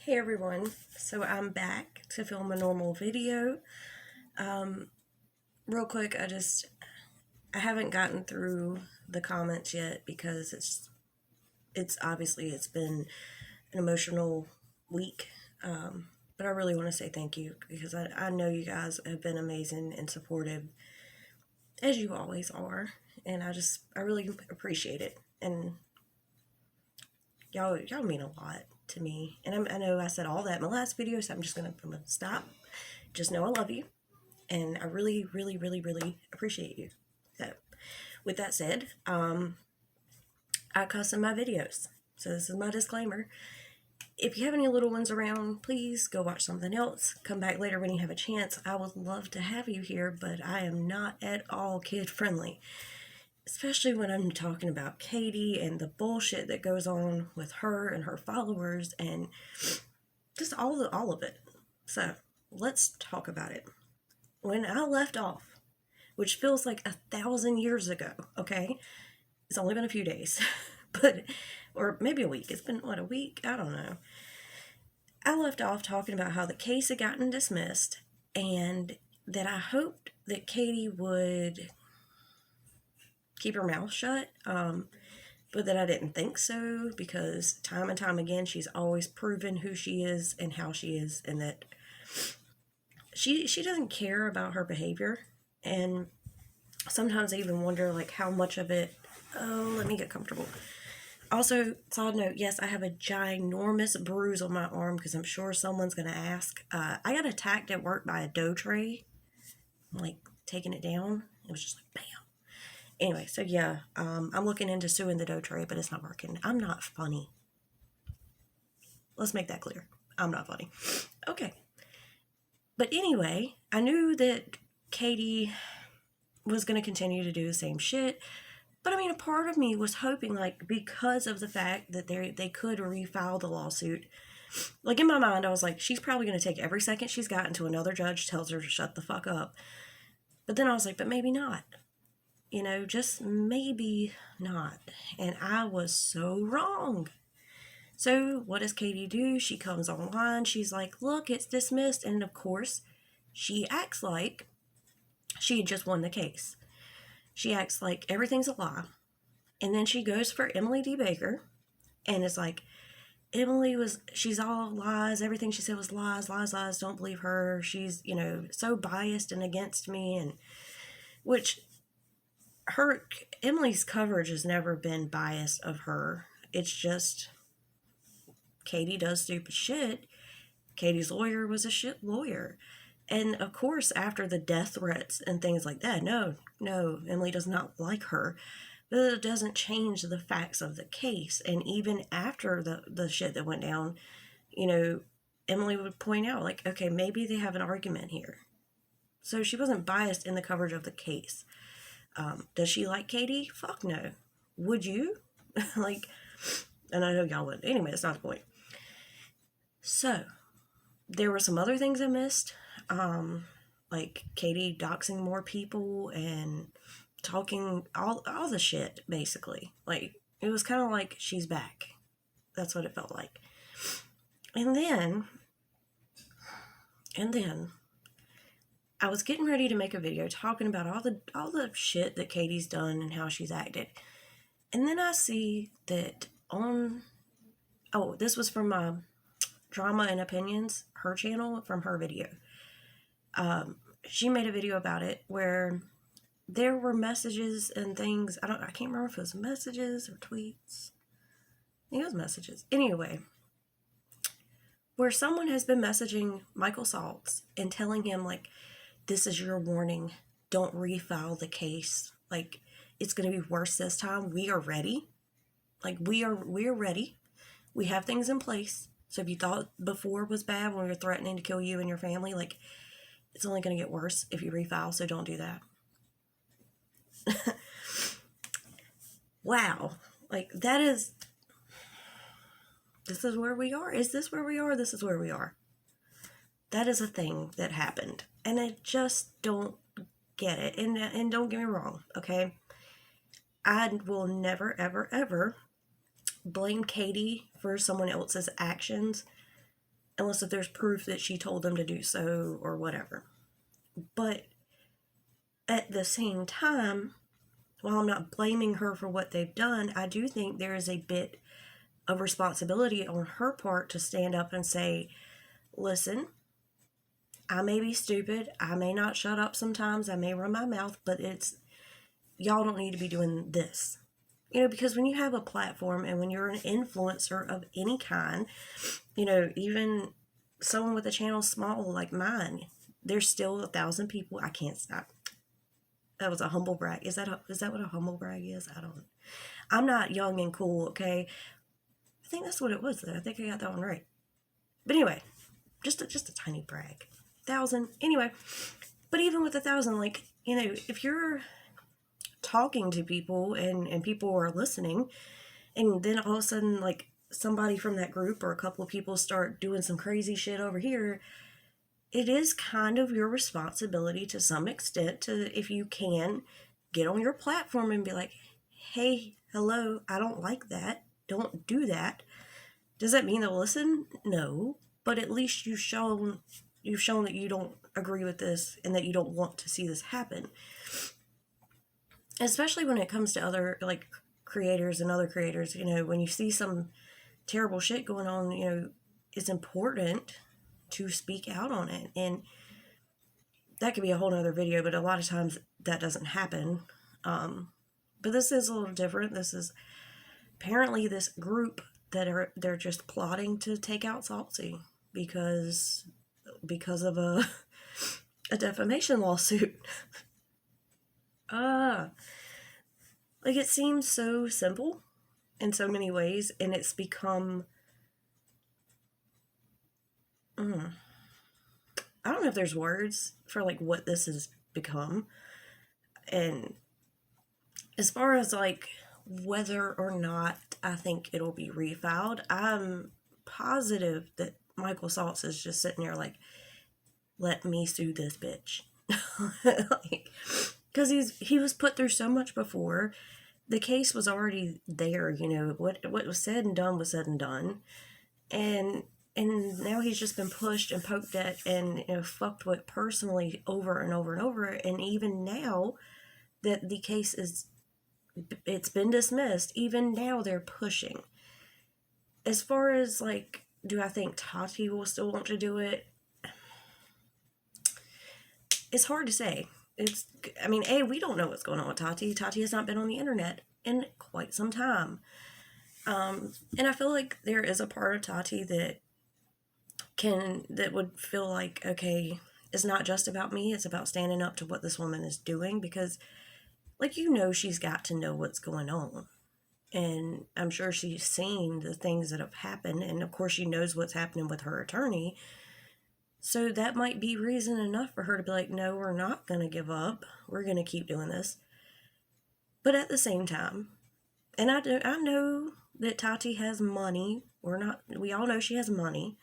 Hey everyone, so I'm back to film a normal video. Real quick, I haven't gotten through the comments yet because it's been an emotional week. But I really want to say thank you because I know you guys have been amazing and supportive as you always are, and I really appreciate it. And y'all mean a lot to me. And I know I said all that in my last video, so I'm gonna stop. Just know I love you, and I really, really, really, really appreciate you. So, with that said, I cuss in my videos, so this is my disclaimer. If you have any little ones around, please go watch something else. Come back later when you have a chance. I would love to have you here, but I am not at all kid friendly. Especially when I'm talking about Katie and the bullshit that goes on with her and her followers and just all of it. So let's talk about it. When I left off, which feels like 1,000 years ago, okay? It's only been a few days, but, or maybe a week. It's been, what, a week? I don't know. I left off talking about how the case had gotten dismissed and that I hoped that Katie would keep her mouth shut, but that I didn't think so because time and time again she's always proven who she is and how she is, and that she doesn't care about her behavior. And sometimes I even wonder like how much of it. Oh, let me get comfortable. Also, side note, yes, I have a ginormous bruise on my arm because I'm sure someone's gonna ask. I got attacked at work by a dough tray, like taking it down. It was just like bam. Anyway, so yeah, I'm looking into suing the dough tray, but it's not working. I'm not funny. Let's make that clear. I'm not funny. Okay. But anyway, I knew that Katie was going to continue to do the same shit. But I mean, a part of me was hoping, like, because of the fact that they could refile the lawsuit, like in my mind, I was like, she's probably going to take every second she's got until another judge tells her to shut the fuck up. But then I was like, but maybe not. You know, just maybe not. And I was so wrong. So what does Katie do? She comes online. She's like, look, it's dismissed. And of course, she acts like she had just won the case. She acts like everything's a lie. And then she goes for Emily D. Baker and is like, she's all lies. Everything she said was lies, lies, lies. Don't believe her. She's, so biased and against me. And which Emily's coverage has never been biased of her. It's just Katie does stupid shit. Katie's lawyer was a shit lawyer. And of course, after the death threats and things like that, no, Emily does not like her. But it doesn't change the facts of the case. And even after the shit that went down, Emily would point out, like, okay, maybe they have an argument here. So she wasn't biased in the coverage of the case. Does she like Katie? Fuck no. Would you? And I know y'all would. Anyway, that's not the point. So, there were some other things I missed. Like Katie doxing more people and talking all the shit, basically. Like, it was kind of like she's back. That's what it felt like. And then, I was getting ready to make a video talking about all the shit that Katie's done and how she's acted. And then I see that this was from Drama and Opinions, her channel, from her video. She made a video about it where there were messages and things. I can't remember if it was messages or tweets. I think it was messages. Anyway, where someone has been messaging Michael Saltz and telling him, like, this is your warning. Don't refile the case. Like, it's going to be worse this time. We are ready. Like, we are ready. We have things in place. So if you thought before was bad when we were threatening to kill you and your family, like, it's only going to get worse if you refile. So don't do that. Wow. Like, this is where we are. Is this where we are? This is where we are. That is a thing that happened. And I just don't get it. And don't get me wrong, okay? I will never, ever, ever blame Katie for someone else's actions. unless if there's proof that she told them to do so or whatever. But at the same time, while I'm not blaming her for what they've done, I do think there is a bit of responsibility on her part to stand up and say, listen, I may be stupid, I may not shut up sometimes, I may run my mouth, but y'all don't need to be doing this. Because when you have a platform and when you're an influencer of any kind, even someone with a channel small like mine, there's still 1,000 people. I can't stop. That was a humble brag. Is that what a humble brag is? I'm not young and cool, okay? I think that's what it was, though. I think I got that one right. But anyway, just a tiny brag. 1,000. Anyway, but even with 1,000, if you're talking to people and people are listening, and then all of a sudden, somebody from that group or a couple of people start doing some crazy shit over here, it is kind of your responsibility to some extent to, if you can, get on your platform and be like, hey, hello, I don't like that. Don't do that. Does that mean they'll listen? No. But at least you've shown that you don't agree with this and that you don't want to see this happen. Especially when it comes to other, creators and other creators, when you see some terrible shit going on, it's important to speak out on it. And that could be a whole nother video, but a lot of times that doesn't happen. But this is a little different. This is apparently this group that they're just plotting to take out Salty because of a defamation lawsuit. It seems so simple in so many ways, and it's become I don't know if there's words for what this has become. And as far as whether or not I think it'll be refiled, I'm positive that Michael Saltz is just sitting there let me sue this bitch. Because he was put through so much before. The case was already there, what was said and done was said and done. And now he's just been pushed and poked at and fucked with personally over and over and over. And even now that the case it's been dismissed, even now they're pushing. As far as do I think Tati will still want to do it? It's hard to say. We don't know what's going on with Tati. Tati has not been on the internet in quite some time. And I feel like there is a part of Tati that would feel okay, it's not just about me, it's about standing up to what this woman is doing, because she's got to know what's going on. And I'm sure she's seen the things that have happened, and of course she knows what's happening with her attorney. So that might be reason enough for her to be like, no, we're not going to give up. We're going to keep doing this. But at the same time, and I know that Tati has money. We all know she has money.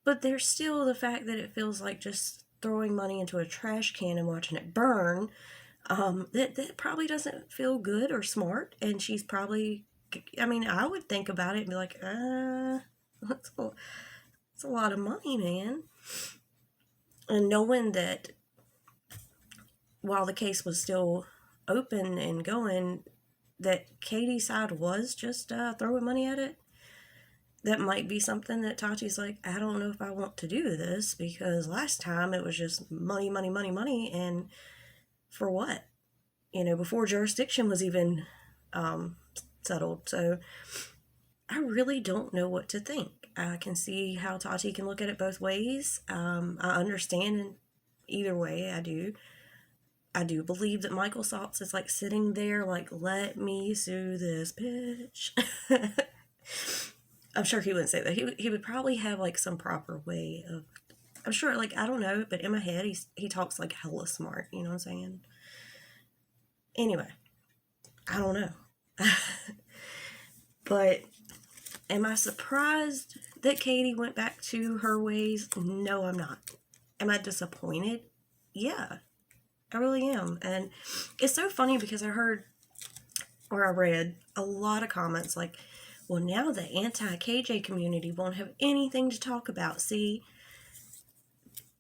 But there's still the fact that it feels like just throwing money into a trash can and watching it burn. That probably doesn't feel good or smart. And she's probably, I would think about it and be like, it's a lot of money, man. And knowing that while the case was still open and going, that Katie's side was just throwing money at it, that might be something that Tati's like, I don't know if I want to do this, because last time it was just money, money, money, money, and for what? Before jurisdiction was even settled. So I really don't know what to think. I can see how Tati can look at it both ways. I understand in either way. I do believe that Michael Saltz is sitting there let me sue this bitch. I'm sure he wouldn't say that. He would probably have some proper way of, I'm sure I don't know, but in my head he talks hella smart, you know what I'm saying? Anyway, I don't know. But am I surprised that Katie went back to her ways? No, I'm not. Am I disappointed? Yeah, I really am. And it's so funny because I read a lot of comments Well, now the anti-KJ community won't have anything to talk about. See?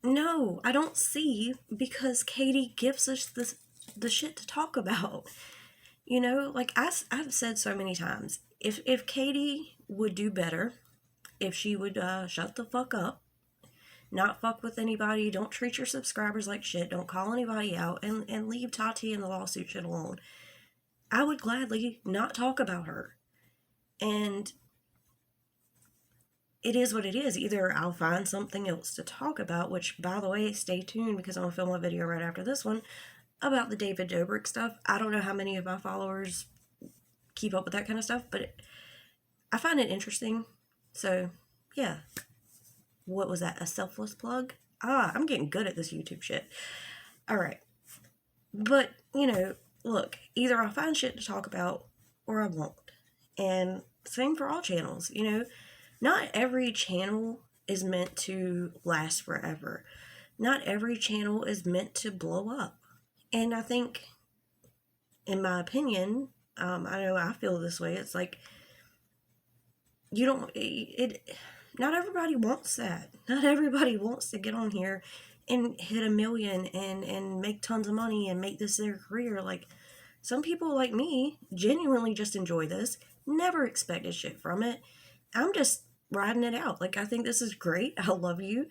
No, I don't see, because Katie gives us the shit to talk about. You know, like I've said so many times, if Katie would do better, if she would shut the fuck up, not fuck with anybody, don't treat your subscribers like shit, don't call anybody out, and leave Tati and the lawsuit shit alone, I would gladly not talk about her. And it is what it is. Either I'll find something else to talk about, which, by the way, stay tuned, because I'm going to film a video right after this one about the David Dobrik stuff. I don't know how many of my followers keep up with that kind of stuff, but I find it interesting. So, yeah. What was that? A selfless plug? I'm getting good at this YouTube shit. Alright. But, you know, look, either I'll find shit to talk about or I won't. And same for all channels, you know. Not every channel is meant to last forever. Not every channel is meant to blow up. And I think, in my opinion, I know I feel this way, it's like, not everybody wants that. Not everybody wants to get on here and hit 1 million and make tons of money and make this their career. Like, some people like me genuinely just enjoy this, never expected shit from it. I'm just riding it out. Like, I think this is great. I love you.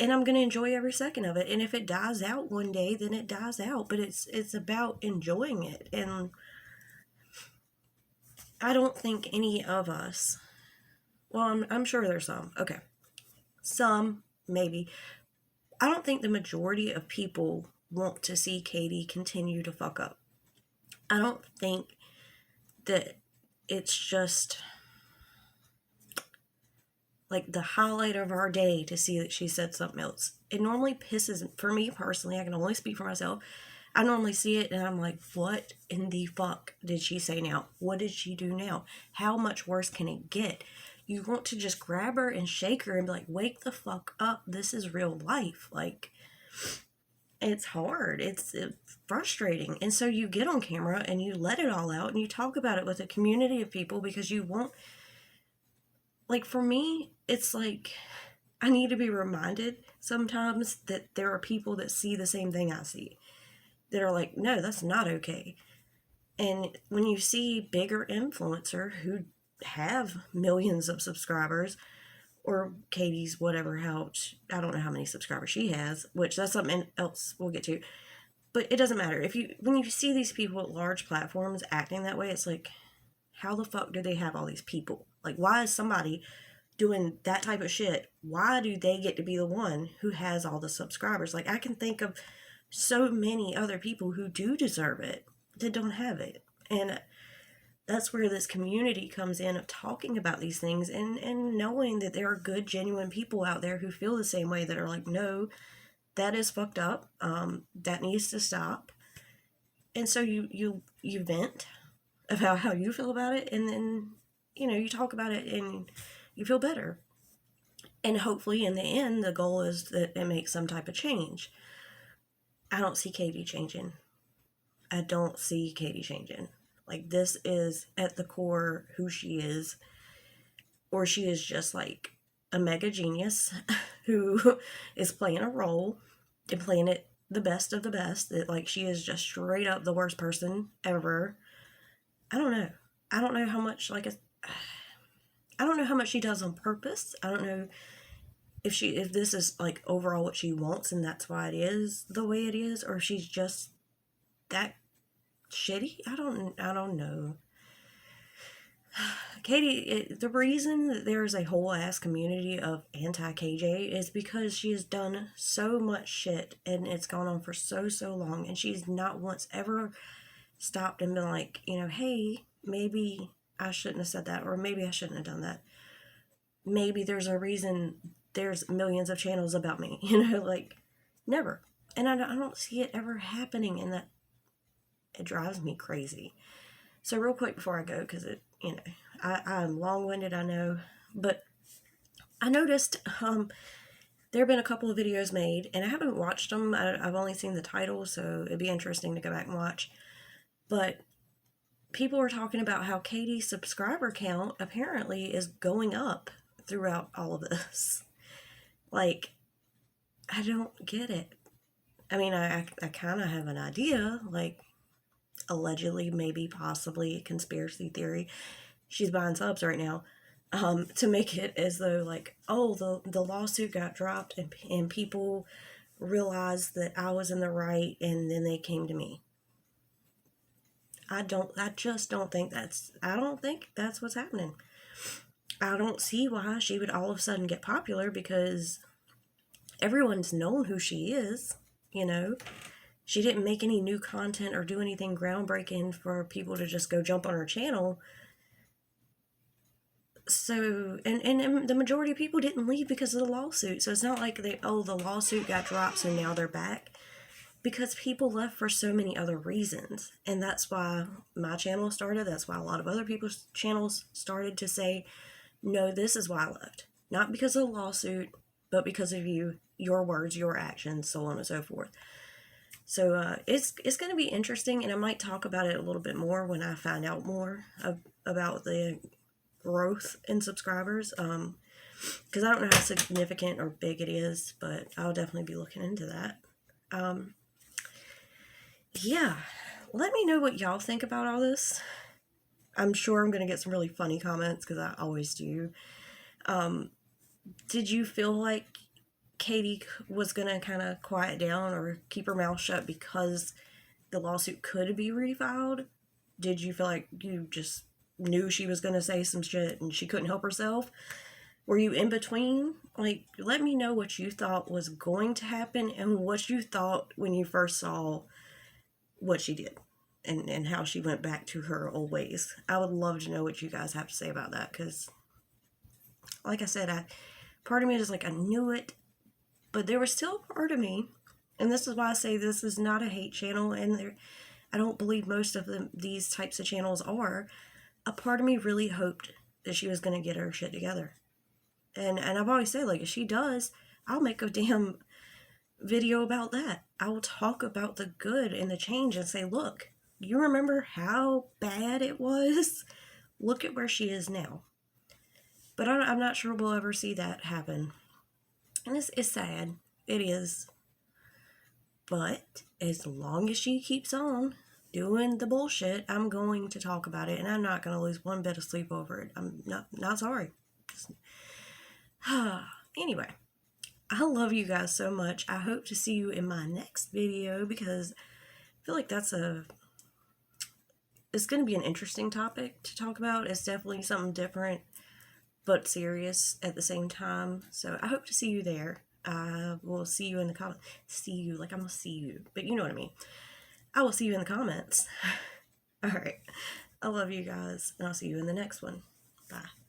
And I'm going to enjoy every second of it. And if it dies out one day, then it dies out. But it's about enjoying it. And I don't think any of us, well, I'm sure there's some. Okay. Some, maybe. I don't think the majority of people want to see Katie continue to fuck up. I don't think that it's just like the highlight of our day to see that she said something else. It normally pisses, for me personally, I can only speak for myself, I normally see it and I'm like, what in the fuck did she say now? What did she do now? How much worse can it get? You want to just grab her and shake her and be like, wake the fuck up. This is real life. Like, it's hard. It's frustrating. And so you get on camera and you let it all out and you talk about it with a community of people, because you want, like, for me, it's like, I need to be reminded sometimes that there are people that see the same thing I see, that are like, no, that's not okay. And when you see bigger influencers who have millions of subscribers, or Katie's whatever, I don't know how many subscribers she has, which that's something else we'll get to, but it doesn't matter. When you see these people at large platforms acting that way, it's like, how the fuck do they have all these people? Like, why is somebody doing that type of shit? Why do they get to be the one who has all the subscribers? Like, I can think of so many other people who do deserve it that don't have it. And that's where this community comes in, of talking about these things and knowing that there are good, genuine people out there who feel the same way, that are like, no, that is fucked up. That needs to stop. And so you vent about how you feel about it, and then, you know, you talk about it and you feel better. And hopefully in the end, the goal is that it makes some type of change. I don't see Katie changing. I don't see Katie changing. Like, this is at the core who she is. Or she is just like a mega genius who is playing a role and playing it the best of the best. That, like, she is just straight up the worst person ever. I don't know. I don't know how much, I don't know how much she does on purpose. I don't know if this is, like, overall what she wants and that's why it is the way it is, or if she's just that shitty. I don't know. Katie, the reason that there's a whole ass community of anti-KJ is because she has done so much shit and it's gone on for so long, and she's not once ever stopped and been like, you know, hey, maybe I shouldn't have said that, or maybe I shouldn't have done that. Maybe there's a reason there's millions of channels about me, you know, like, never. And I don't see it ever happening, and that, it drives me crazy. So real quick before I go, because it, you know, I'm long-winded, I know, but I noticed there have been a couple of videos made, and I haven't watched them. I've only seen the title, so it'd be interesting to go back and watch. But people are talking about how Katie's subscriber count apparently is going up throughout all of this. Like, I don't get it. I mean, I kind of have an idea, like, allegedly, maybe, possibly, conspiracy theory. She's buying subs right now, to make it as though, like, oh, the lawsuit got dropped and people realized that I was in the right and then they came to me. I don't think that's what's happening. I don't see why she would all of a sudden get popular, because everyone's known who she is, you know. She didn't make any new content or do anything groundbreaking for people to just go jump on her channel. So, and the majority of people didn't leave because of the lawsuit. So it's not like the lawsuit got dropped, so now they're back. Because people left for so many other reasons. And that's why my channel started. That's why a lot of other people's channels started to say, no, this is why I left. Not because of the lawsuit, but because of you, your words, your actions, so on and so forth. So it's going to be interesting, and I might talk about it a little bit more when I find out more about the growth in subscribers. Because I don't know how significant or big it is, but I'll definitely be looking into that. Yeah, let me know what y'all think about all this. I'm sure I'm going to get some really funny comments, because I always do. Did you feel like Katie was going to kind of quiet down or keep her mouth shut because the lawsuit could be refiled? Did you feel like you just knew she was going to say some shit and she couldn't help herself? Were you in between? Like, let me know what you thought was going to happen and what you thought when you first saw what she did and how she went back to her old ways. I would love to know what you guys have to say about that, because like I said, part of me is like, I knew it, but there was still a part of me, and this is why I say this is not a hate channel, and I don't believe most of these types of channels are. A part of me really hoped that she was going to get her shit together. And I've always said, like, if she does, I'll make a damn video about that. I will talk about the good and the change and say, look, you remember how bad it was? Look at where she is now. But I'm not sure we'll ever see that happen. And it's sad. It is. But as long as she keeps on doing the bullshit, I'm going to talk about it, and I'm not going to lose one bit of sleep over it. I'm not sorry. Anyway, I love you guys so much. I hope to see you in my next video, because I feel like it's going to be an interesting topic to talk about. It's definitely something different, but serious at the same time. So I hope to see you there. I will see you in the comments. See you, like I'm going to see you, but you know what I mean. I will see you in the comments. All right. I love you guys, and I'll see you in the next one. Bye.